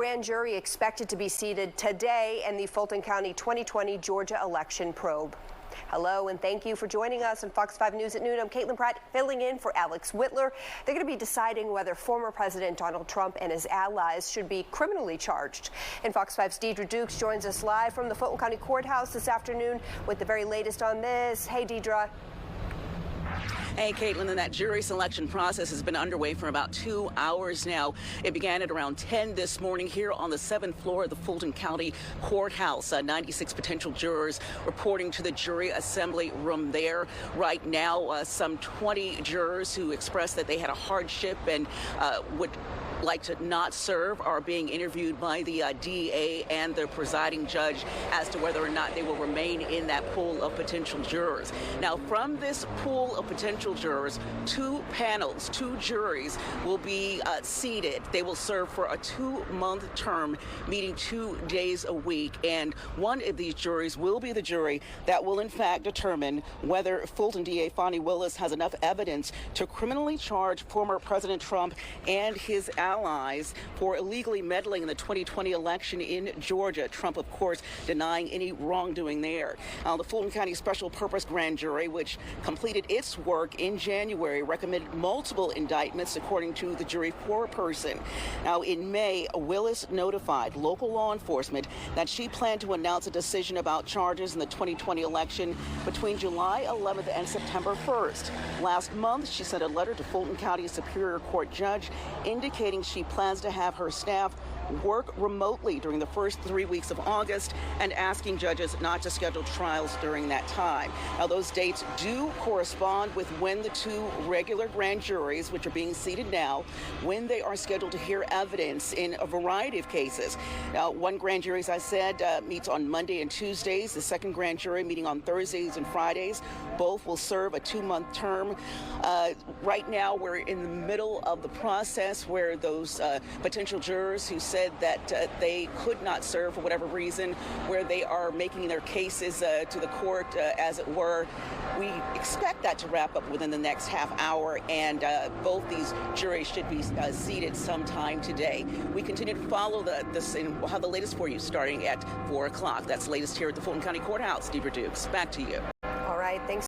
grand jury expected to be seated today in the Fulton County 2020 Georgia election probe. Hello and thank you for joining us on Fox 5 News at noon. I'm Caitlin Pratt filling in for Alex Whitler. They're going to be deciding whether former President Donald Trump and his allies should be criminally charged. And Fox 5's Deidre Dukes joins us live from the Fulton County Courthouse this afternoon with the very latest on this. Hey, Deidre. Hey, Caitlin, and that jury selection process has been underway for about 2 hours now. It began at around 10 this morning here on the 7th floor of the Fulton County Courthouse. 96 potential jurors reporting to the jury assembly room there. Right now, some 20 jurors who expressed that they had a hardship and would like to not serve are being interviewed by the DA and the presiding judge as to whether or not they will remain in that pool of potential jurors. Now, from this pool of potential jurors, two juries will be seated. They will serve for a 2-month term, meeting 2 days a week. And one of these juries will be the jury that will, in fact, determine whether Fulton DA Fani Willis has enough evidence to criminally charge former President Trump and his allies for illegally meddling in the 2020 election in Georgia. Trump, of course, denying any wrongdoing there. The Fulton County Special Purpose Grand Jury, which completed its work in January, recommended multiple indictments, according to the jury foreperson. Now, in May, Willis notified local law enforcement that she planned to announce a decision about charges in the 2020 election between July 11th and September 1st. Last month, she sent a letter to Fulton County Superior Court judge indicating she plans to have her staff work remotely during the first 3 weeks of August and asking judges not to schedule trials during that time. Now, those dates do correspond with when the two regular grand juries, which are being seated now, when they are scheduled to hear evidence in a variety of cases. Now, one grand jury, as I said, meets on Monday and Tuesdays. The second grand jury meeting on Thursdays and Fridays. Both will serve a 2-month term. Right now, we're in the middle of the process where those potential jurors who said that they could not serve for whatever reason, where they are making their cases to the court, as it were. We expect that to wrap up within the next half hour, and both these juries should be seated sometime today. We continue to follow this, and we'll have the latest for you starting at 4 o'clock. That's the latest here at the Fulton County Courthouse. Deidre Dukes, back to you. All right, thanks.